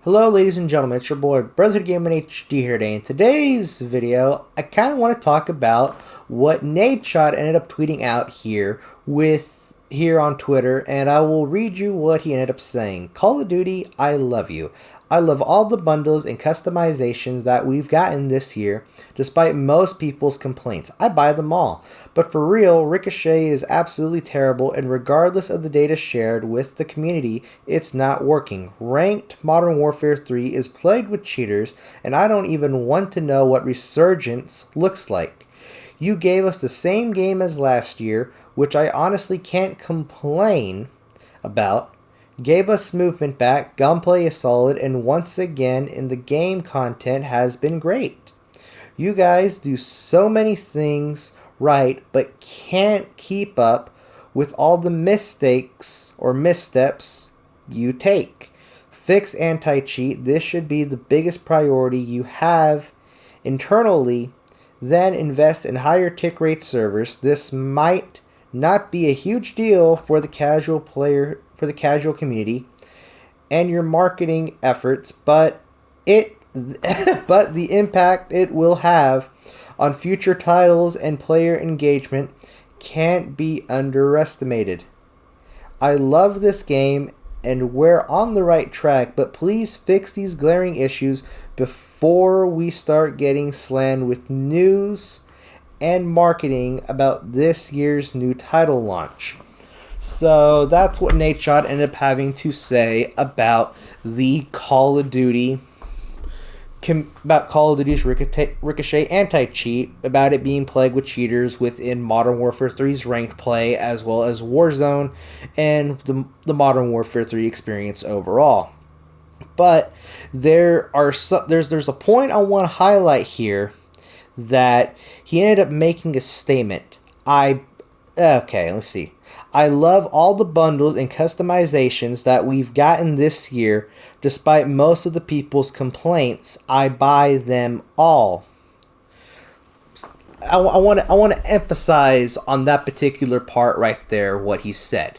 Hello ladies and gentlemen, it's your boy Brotherhood Gaming HD here today. In today's video, I kind of want to talk about what Nadeshot ended up tweeting out here on Twitter, and I will read you what he ended up saying. Call of Duty, I love you. I love all the bundles and customizations that we've gotten this year, despite most people's complaints. I buy them all. But for real, Ricochet is absolutely terrible, and regardless of the data shared with the community, it's not working. Ranked Modern Warfare 3 is plagued with cheaters, and I don't even want to know what Resurgence looks like. You gave us the same game as last year, which I honestly can't complain about. Gave us movement back, gunplay is solid, and once again in the game content has been great. You guys do so many things right, but can't keep up with all the mistakes or missteps you take. Fix anti-cheat. This should be the biggest priority you have internally. Then invest in higher tick rate servers. This might not be a huge deal for the casual player, for the casual community and your marketing efforts, but the impact it will have on future titles and player engagement can't be underestimated. I love this game and we're on the right track, but please fix these glaring issues before we start getting slammed with news and marketing about this year's new title launch. So that's what Nadeshot ended up having to say about the Call of Duty, about Call of Duty's Ricochet anti-cheat, about it being plagued with cheaters within Modern Warfare 3's ranked play, as well as Warzone and the Modern Warfare 3 experience overall. But there's a point I want to highlight here that he ended up making a statement. Let's see. I love all the bundles and customizations that we've gotten this year, despite most of the people's complaints. I buy them all. I want to emphasize on that particular part right there what he said.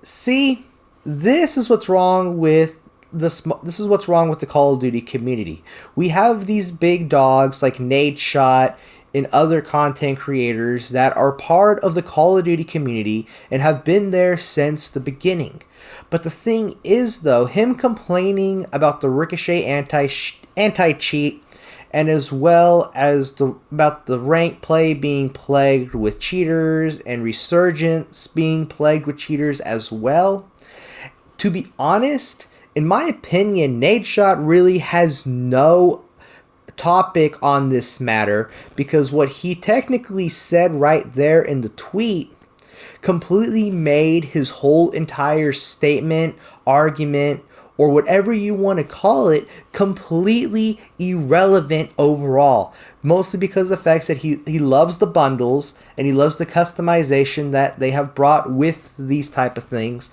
See, this is what's wrong with the Call of Duty community. We have these big dogs like Nadeshot and other content creators that are part of the Call of Duty community and have been there since the beginning. But the thing is, though, him complaining about the Ricochet anti-cheat and as well as about the rank play being plagued with cheaters and Resurgence being plagued with cheaters as well, to be honest, in my opinion, Nadeshot really has no topic on this matter, because what he technically said right there in the tweet completely made his whole entire statement, argument, or whatever you want to call it, completely irrelevant overall. Mostly because of the fact that he loves the bundles and he loves the customization that they have brought with these type of things.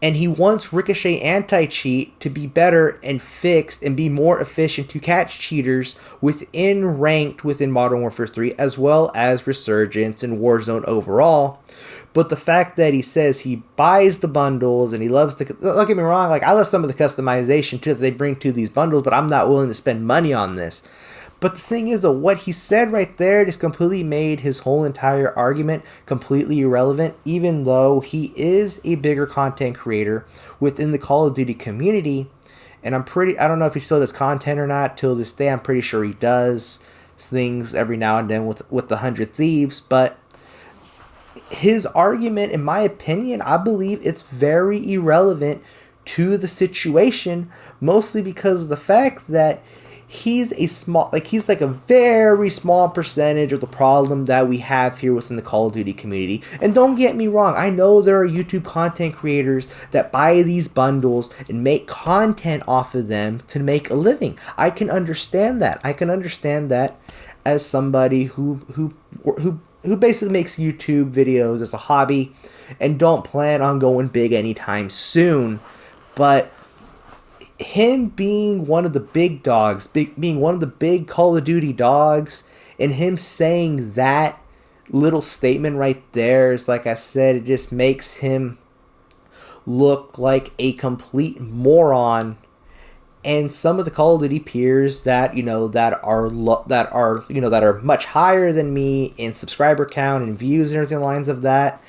And he wants Ricochet anti-cheat to be better and fixed and be more efficient to catch cheaters within Modern Warfare 3, as well as Resurgence and Warzone overall. But the fact that he says he buys the bundles and he loves the... Don't get me wrong, like, I love some of the customization too that they bring to these bundles, but I'm not willing to spend money on this. But the thing is, though, what he said right there just completely made his whole entire argument completely irrelevant, even though he is a bigger content creator within the Call of Duty community. And I don't know if he still does content or not till this day. I'm pretty sure he does things every now and then with the 100 Thieves. But his argument, in my opinion, I believe it's very irrelevant to the situation, mostly because of the fact that he's like a very small percentage of the problem that we have here within the Call of Duty community. And don't get me wrong, I know there are YouTube content creators that buy these bundles and make content off of them to make a living. I can understand that. As somebody who basically makes YouTube videos as a hobby and don't plan on going big anytime soon. But him being one of the big dogs, being one of the big Call of Duty dogs, and him saying that little statement right there is, like I said, it just makes him look like a complete moron And some of the Call of Duty peers that are much higher than me in subscriber count and views and everything lines of that,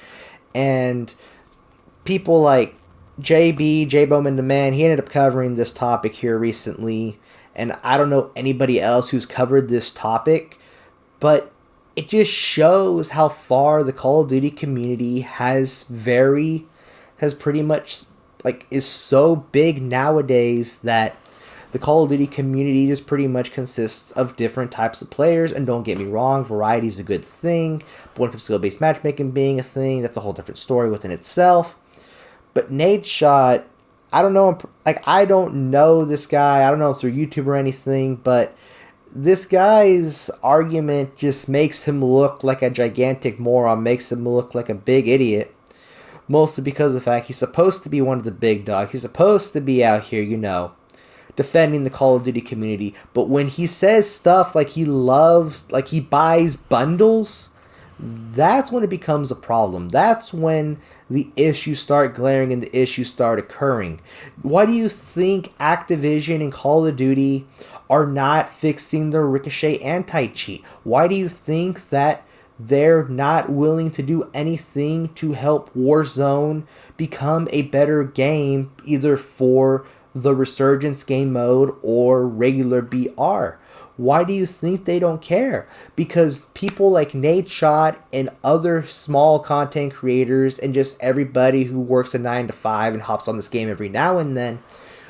and people like J Bowman the Man, he ended up covering this topic here recently, and I don't know anybody else who's covered this topic, but it just shows how far the Call of Duty community has pretty much, like, is so big nowadays that the Call of Duty community just pretty much consists of different types of players. And don't get me wrong, variety is a good thing, but when it comes to skill-based matchmaking being a thing, that's a whole different story within itself. But Nadeshot, I don't know, like, I don't know this guy, I don't know if through YouTube or anything, but this guy's argument just makes him look like a gigantic moron, makes him look like a big idiot. Mostly because of the fact he's supposed to be one of the big dogs. He's supposed to be out here, defending the Call of Duty community. But when he says stuff like he buys bundles, that's when it becomes a problem. That's when the issues start glaring and the issues start occurring. Why do you think Activision and Call of Duty are not fixing the Ricochet anti-cheat? Why do you think that they're not willing to do anything to help Warzone become a better game, either for the Resurgence game mode or regular BR? Why do you think they don't care? Because people like Nadeshot and other small content creators and just everybody who works a 9 to 5 and hops on this game every now and then,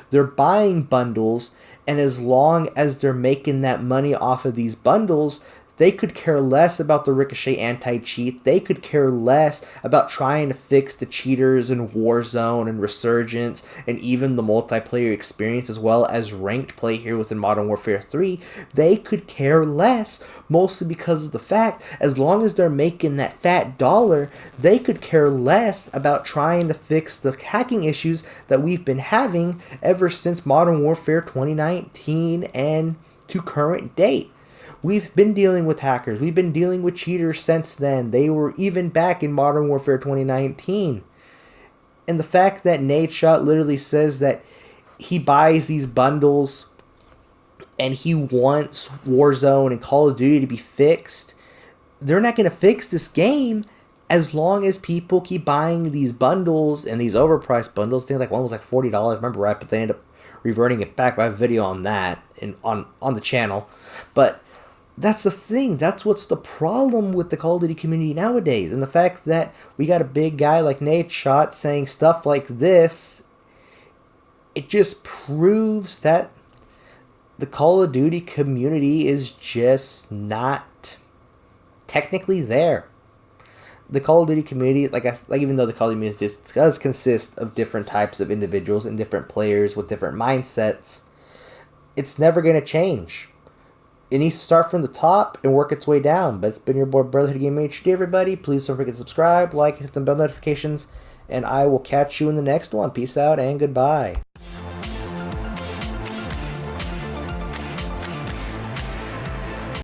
they're buying bundles, and as long as they're making that money off of these bundles, they could care less about the Ricochet anti-cheat. They could care less about trying to fix the cheaters in Warzone and Resurgence and even the multiplayer experience, as well as ranked play here within Modern Warfare 3. They could care less, mostly because of the fact, as long as they're making that fat dollar, they could care less about trying to fix the hacking issues that we've been having ever since Modern Warfare 2019 and to current date. We've been dealing with hackers. We've been dealing with cheaters since then. They were even back in Modern Warfare 2019. And the fact that Nadeshot literally says that he buys these bundles and he wants Warzone and Call of Duty to be fixed, they're not going to fix this game as long as people keep buying these bundles and these overpriced bundles. I think like one was like $40, I remember right, but they ended up reverting it back. I have a video on that on the channel. But that's the thing. That's what's the problem with the Call of Duty community nowadays. And the fact that we got a big guy like Nadeshot saying stuff like this, it just proves that the Call of Duty community is just not technically there. The Call of Duty community, even though the Call of Duty community does consist of different types of individuals and different players with different mindsets, it's never going to change. It needs to start from the top and work its way down. But it's been your boy Brotherhood Game HD, everybody. Please don't forget to subscribe, like, hit the bell notifications, and I will catch you in the next one. Peace out and goodbye.